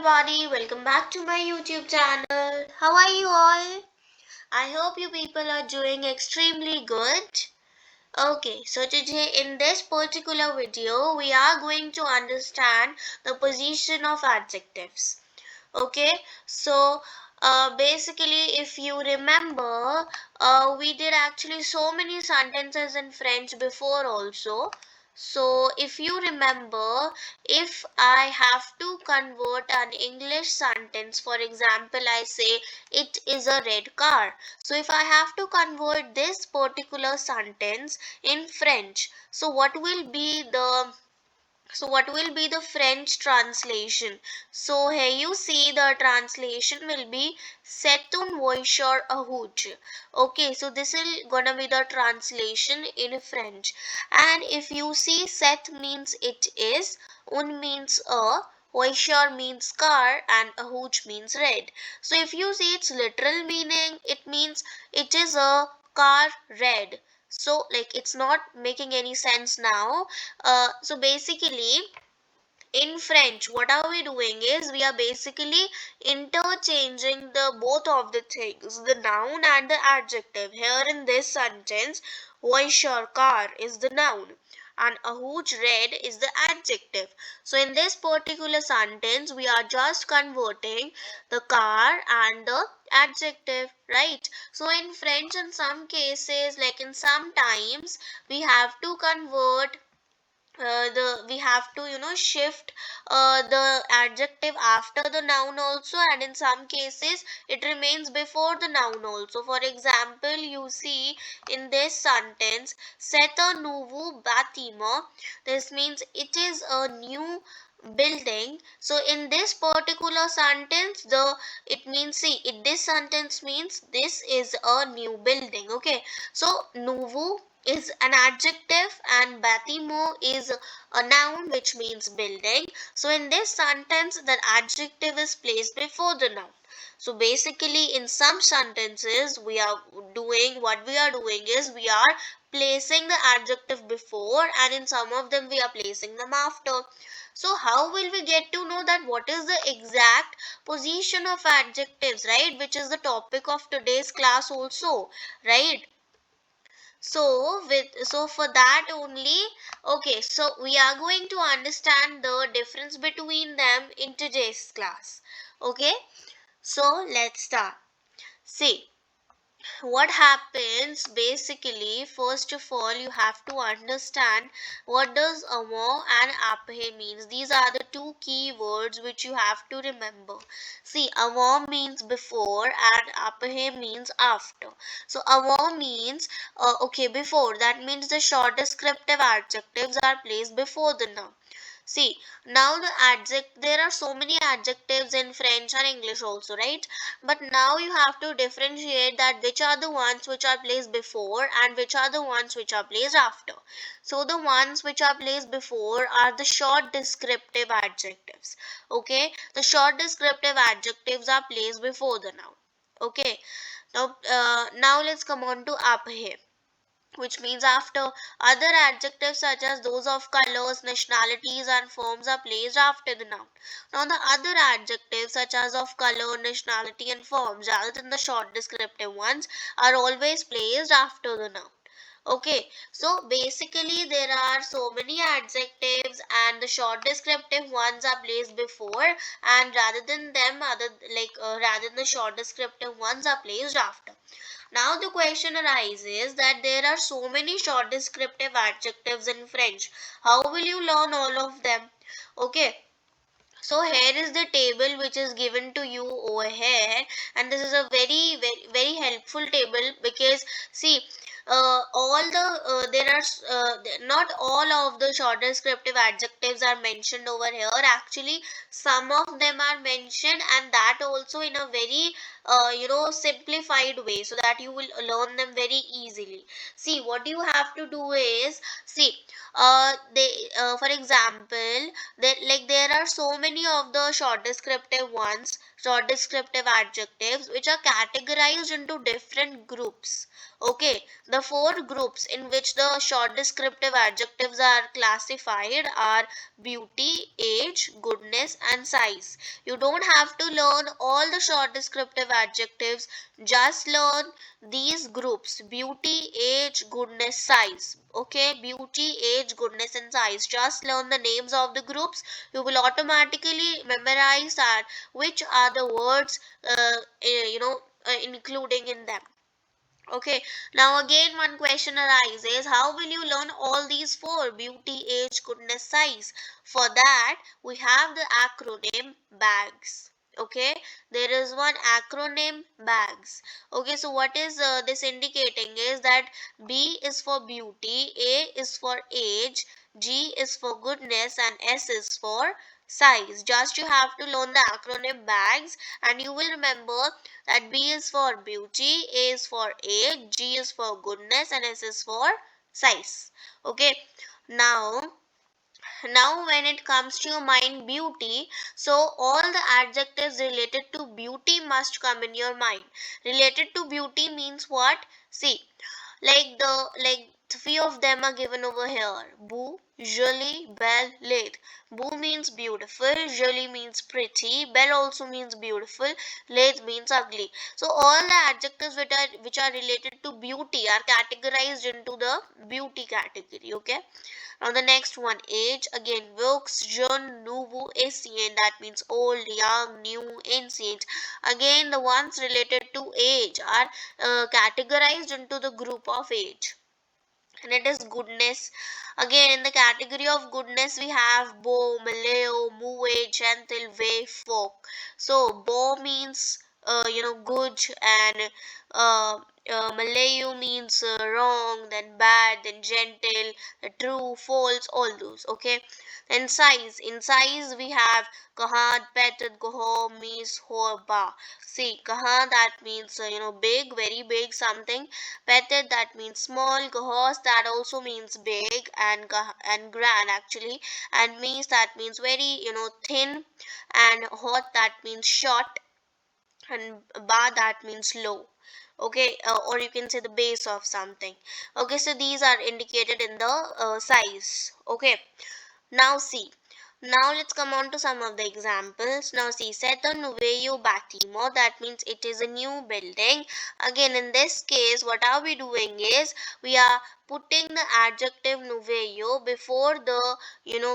everybody, welcome back to my YouTube channel. How are you all? I hope you people are doing extremely good. Okay, so today in this particular video, we are going to understand the position of adjectives. Okay, so basically if you remember, we did actually so many sentences in French before also. So if you remember, if I have to convert an English sentence, for example, I say it is a red car. So if I have to convert this particular sentence in French, so what will be the French translation? So here you see the translation will be C'est une voiture à rouge. Okay, so this is gonna be the translation in French. And if you see c'est means it is, un means a, voiture means car, and a rouge means red. So if you see its literal meaning, it means it is a car red. So like it's not making any sense now. So basically in French, what are we doing is we are basically interchanging the both of the things, the noun and the adjective. Here in this sentence, voiture car is the noun and a huge red is the adjective. So in this particular sentence, we are just converting the car and the adjective, right? So in French, in some cases, like in some times, we have to convert we have to shift the adjective after the noun also, and in some cases it remains before the noun also. For example, you see in this sentence, c'est un nouveau bâtiment. This means it is a new building. So in this particular sentence, it means, see, this sentence means this is a new building. Okay, so nouveau is an adjective and bâtiment is a noun which means building. So in this sentence, the adjective is placed before the noun. So basically in some sentences we are doing, what we are doing is we are placing the adjective before, and in some of them we are placing them after. So how will we get to know that what is the exact position of adjectives, right? Which is the topic of today's class also, right? So for that only, okay, so we are going to understand the difference between them in today's class. Okay, so let's start. See, what happens basically, first of all you have to understand what does avant and après means. These are the two key words which you have to remember. See, avant means before and après means after. So avant means okay, before, that means the short descriptive adjectives are placed before the noun. See, now there are so many adjectives in French and English also, right? But now you have to differentiate that which are the ones which are placed before and which are the ones which are placed after. So the ones which are placed before are the short descriptive adjectives. Okay, the short descriptive adjectives are placed before the noun. Okay, now let's come on to après, which means after. Other adjectives such as those of colors, nationalities, and forms are placed after the noun. Now, the other adjectives such as of color, nationality, and forms, rather than the short descriptive ones, are always placed after the noun. Okay, so basically there are so many adjectives and the short descriptive ones are placed before, and rather than the short descriptive ones are placed after. Now the question arises that there are so many short descriptive adjectives in French. How will you learn all of them? Okay. So here is the table which is given to you over here, and this is a very helpful table because see, all the there are not all of the short descriptive adjectives are mentioned over here. Actually, some of them are mentioned, and that also in a very simplified way, so that you will learn them very easily. See, what you have to do is, see, for example, there are so many of the short descriptive ones. short descriptive adjectives which are categorized into different groups. Okay, the four groups in which the short descriptive adjectives are classified are beauty, age, goodness, and size. You don't have to learn all the short descriptive adjectives, just learn these groups: beauty, age, goodness, size. Okay, beauty, age, goodness, and size. Just learn the names of the groups. You will automatically memorize that which are the words including in them. Okay, now again one question arises: how will you learn all these four: beauty, age, goodness, size? For that, we have the acronym BAGS. Okay, there is one acronym BAGS. Okay, so what is this indicating is that B is for beauty, A is for age, G is for goodness, and S is for size. Just you have to learn the acronym BAGS, and you will remember that B is for beauty, A is for age, G is for goodness, and S is for size. Okay, now when it comes to your mind beauty, so all the adjectives related to beauty must come in your mind. Related to beauty means what? See, like three of them are given over here: beau, joli, belle, laid. Beau means beautiful, joli means pretty, belle also means beautiful, laid means ugly. So all the adjectives which are related to beauty are categorized into the beauty category. Okay, now the next one, age, again Vaux, jeune, nouveau, ancient, that means old, young, new, ancient. Again the ones related to age are categorized into the group of age. And it is goodness. Again, in the category of goodness, we have beau, maleo, moe, gentle, way, folk. So beau means good, and uh, maleo means wrong, then bad, then gentle, true, false, all those. Okay. Then size. In size, we have kahan, peted, goho, mis, ho, ba. See, kahan, that means big, very big something. Petted, that means small. Gahos, that also means big, and grand actually. And means, that means very thin. And hot, that means short. And ba, that means low. Okay, or you can say the base of something. Okay, so these are indicated in the size. Okay, now see. Now let's come on to some of the examples. Now see, c'est un nouveau bâtiment, that means it is a new building. Again, in this case, what are we doing is we are putting the adjective nouveau before the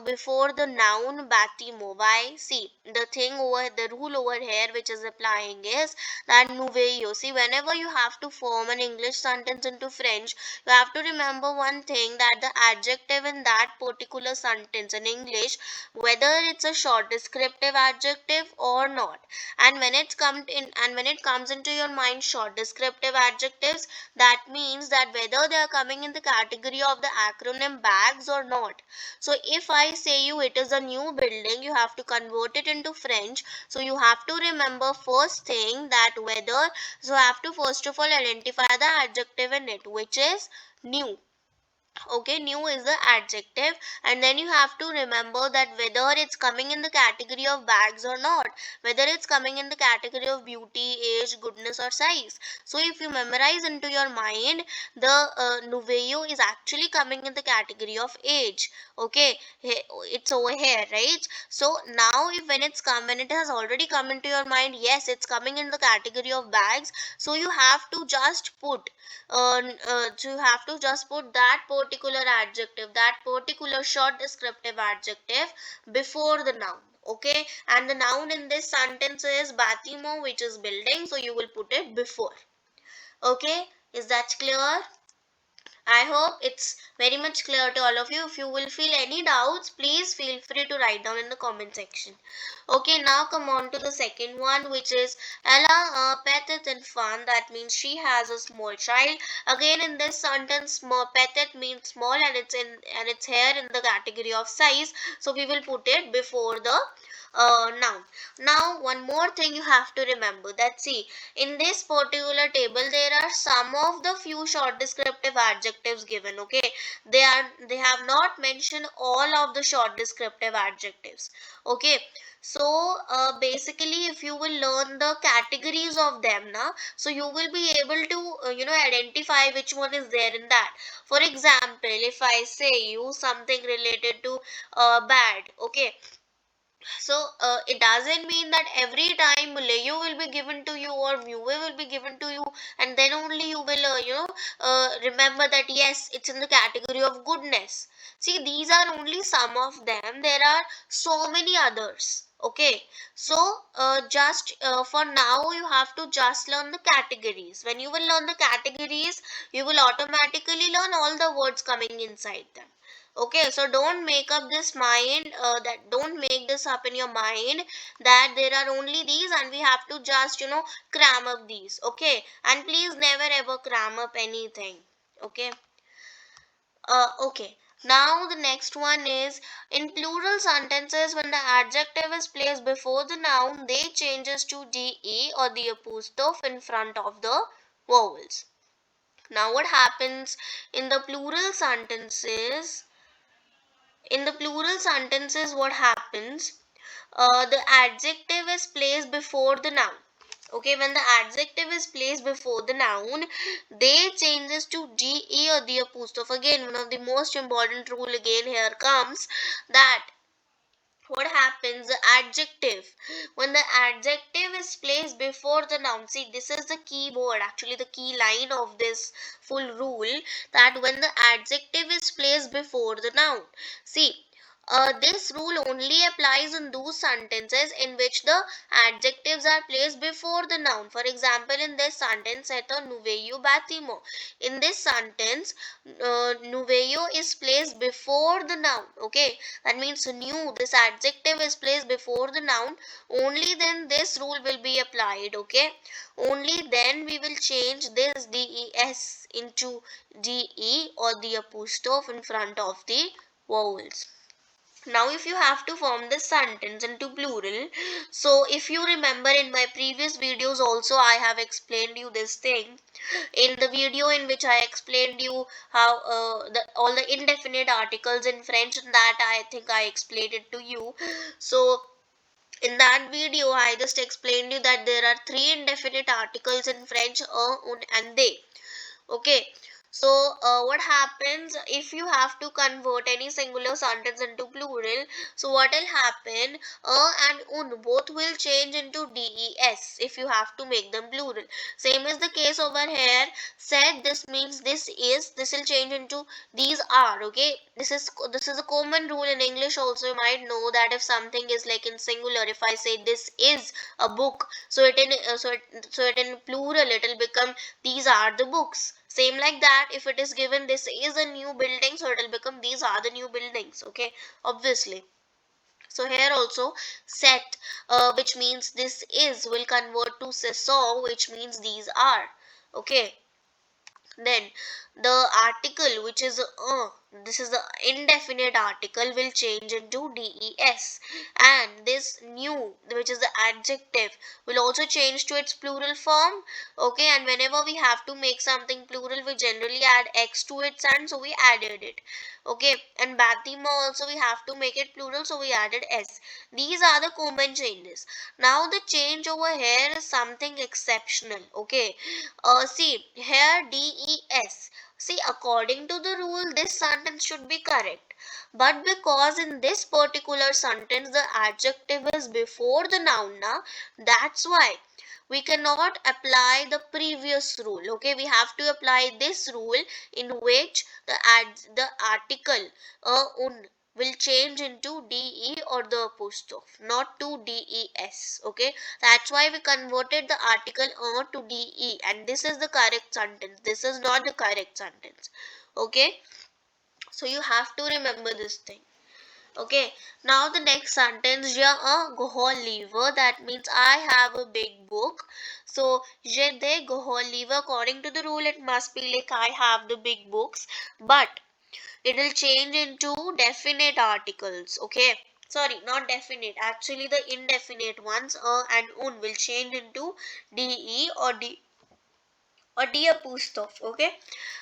before the noun bâtiment. Why? See, the rule over here which is applying is that nouveau. See, whenever you have to form an English sentence into French, you have to remember one thing, that the adjective in that particular sentence in English, whether it's a short descriptive adjective or not, and when it comes into your mind short descriptive adjectives, that means that whether they are coming in the category of the acronym BAGS or not. So if I say you it is a new building, you have to convert it into French. So you have to remember first thing that whether, so you have to first of all identify the adjective in it, which is new. Okay, new is the adjective, and then you have to remember that whether it's coming in the category of bags or not, whether it's coming in the category of beauty, age, goodness, or size. So if you memorize into your mind, the nouveau is actually coming in the category of age. Okay, it's over here, right? So now if when it has already come into your mind, yes, it's coming in the category of bags, so you have to just put so you have to just put that particular adjective, that particular short descriptive adjective before the noun. Okay, and the noun in this sentence is bâtiment, which is building, so you will put it before. Okay, is that clear? I hope it's very much clear to all of you. If you will feel any doubts, please feel free to write down in the comment section. Okay, now come on to the second one, which is Ella petite enfant. That means she has a small child. Again, in this sentence, small petite means small, and it's here in the category of size. So we will put it before the noun. Now, one more thing you have to remember, that see, in this particular table there are some of the few short descriptive adjectives adjectives given. Okay, they have not mentioned all of the short descriptive adjectives. Okay, so basically if you will learn the categories of them now, so you will be able to identify which one is there in that. For example, if I say you something related to bad, okay, so it doesn't mean that every time Malayu will be given to you or Vue will be given to you, and then only you will remember that yes, it's in the category of goodness. See, these are only some of them. There are so many others. Okay, so just for now you have to just learn the categories. When you will learn the categories, you will automatically learn all the words coming inside them. Okay, so don't make up this mind that don't make this up in your mind that there are only these and we have to just cram up these. Okay, and please never ever cram up anything. Okay. Okay, now the next one is in plural sentences when the adjective is placed before the noun, they changes to de or the apostrophe in front of the vowels. Now what happens in the plural sentences? In the plural sentences, what happens? The adjective is placed before the noun. Okay, when the adjective is placed before the noun, they changes to de or the apostrophe. Again, one of the most important rule again here comes that what happens, the adjective, when the adjective is placed before the noun, see, this is the key word, actually the key line of this full rule, that when the adjective is placed before the noun, see, this rule only applies in those sentences in which the adjectives are placed before the noun. For example, in this sentence, eto nuveio batimo. In this sentence, nuveio is placed before the noun. Okay, that means new. This adjective is placed before the noun. Only then this rule will be applied. Okay, only then we will change this des into de or the apostrophe in front of the vowels. Now if you have to form this sentence into plural, so if you remember in my previous videos also I have explained you this thing. In the video in which I explained you how all the indefinite articles in French, that I think I explained it to you. So in that video I just explained you that there are three indefinite articles in French, un, and they. Okay, so what happens if you have to convert any singular sentence into plural? So what will happen? And un both will change into des if you have to make them plural. Same is the case over here. Said, this means this is. This will change into these are. Okay, this is a common rule in English also. You might know that if something is like in singular, if I say this is a book, so it in plural it will become these are the books. Same like that, if it is given this is a new building, so it will become these are the new buildings. Okay, obviously. So here also set, which means this is, will convert to saw, which means these are. Okay, then the article, which is this is the indefinite article, will change into des, and this new, which is the adjective, will also change to its plural form. Okay, and whenever we have to make something plural, we generally add x to its end, so we added it. Okay, and batima also we have to make it plural, so we added s. These are the common changes. Now the change over here is something exceptional. Okay, see here des. See, according to the rule, this sentence should be correct. But because in this particular sentence the adjective is before the noun, na, that's why we cannot apply the previous rule. Okay, we have to apply this rule in which the article un will change into de or the apostrophe, not to des. Okay, that's why we converted the article to de, and this is the correct sentence. This is not the correct sentence. Okay, so you have to remember this thing. Okay, now the next sentence, j'ai un gros livre, that means I have a big book. So j'ai des gros livres, according to the rule it must be like I have the big books, but it will change into definite articles. Okay, sorry, not definite, actually the indefinite ones and un will change into de or or dear Pustov. Okay,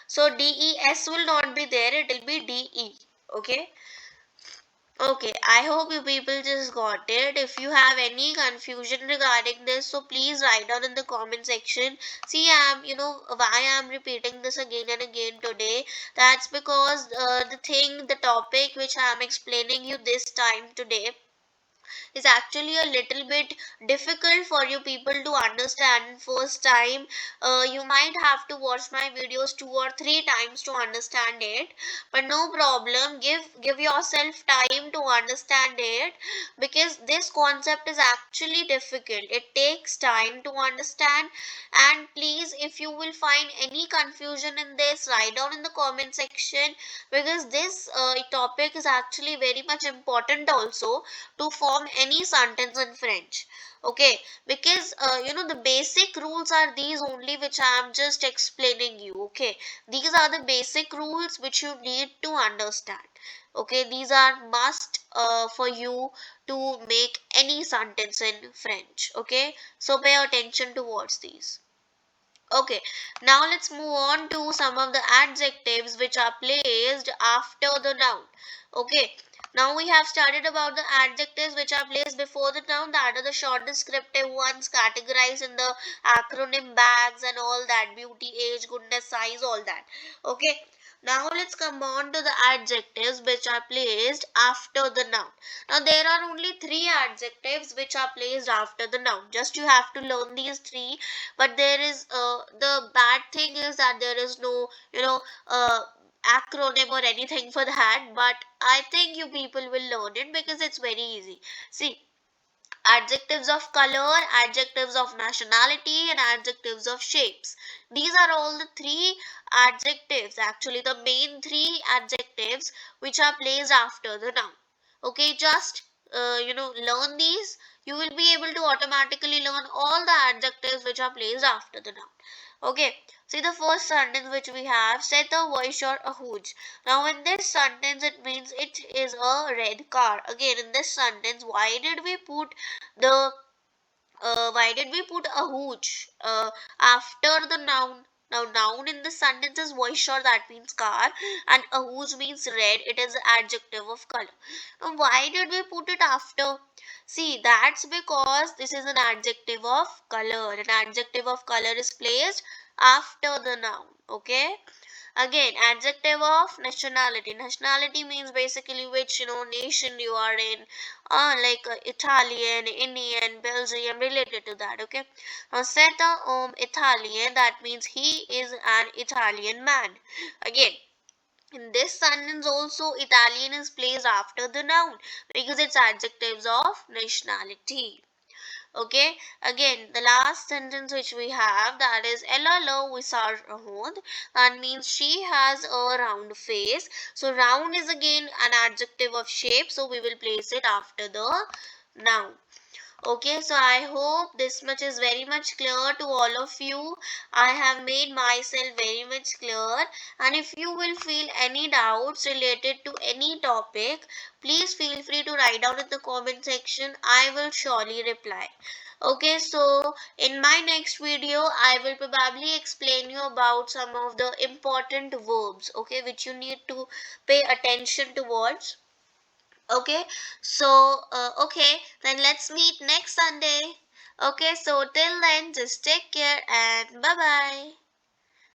so DES will not be there, it will be DE. Okay. Okay, I hope you people just got it. If you have any confusion regarding this, so please write down in the comment section. See, why I'm repeating this again and again today. That's because the topic which I'm explaining you this time today is actually a little bit difficult for you people to understand first time. You might have to watch my videos 2 or 3 times to understand it, but no problem, give yourself time to understand it, because this concept is actually difficult. It takes time to understand. And please, if you will find any confusion in this, write down in the comment section, because this topic is actually very much important also to form any sentence in French. Okay, because the basic rules are these only which I am just explaining you. Okay, these are the basic rules which you need to understand. Okay, these are must for you to make any sentence in French. Okay, so pay attention towards these. Okay, now let's move on to some of the adjectives which are placed after the noun. Okay, now we have started about the adjectives which are placed before the noun, that are the short descriptive ones categorized in the acronym bags and all that, beauty, age, goodness, size, all that. Okay, now let's come on to the adjectives which are placed after the noun. Now there are only three adjectives which are placed after the noun. Just you have to learn these three, but there is the bad thing is that there is no acronym or anything for that, but I think you people will learn it because it's very easy. See, adjectives of color, adjectives of nationality, and adjectives of shapes. These are all the three adjectives, actually the main three adjectives which are placed after the noun. Okay, just learn these. You will be able to automatically learn all the adjectives which are placed after the noun. Okay, see the first sentence which we have, set a voice or a hooch. Now in this sentence it means it is a red car. Again, in this sentence, the why did we put a hooch after the noun? Now noun in the sentence is voice, that means car, and a hooch means red. It is the adjective of color. Now why did we put it after? See, that's because this is an adjective of color. An adjective of color is placed after the noun. Okay. Again, adjective of nationality. Nationality means basically which nation you are in. Like Italian, Indian, Belgium, related to that. Okay. Now Seta Italian. That means he is an Italian man. Again, in this sentence also Italian is placed after the noun because it's adjectives of nationality. Okay, again the last sentence which we have, that is Ella lo visage rond. That means she has a round face. So round is again an adjective of shape, so we will place it after the noun. Okay, so I hope this much is very much clear to all of you. I have made myself very much clear, and if you will feel any doubts related to any topic, please feel free to write down in the comment section. I will surely reply. Okay, so in my next video, I will probably explain you about some of the important verbs, okay, which you need to pay attention towards. Okay, so okay, then let's meet next Sunday. Okay, so till then, just take care and bye bye.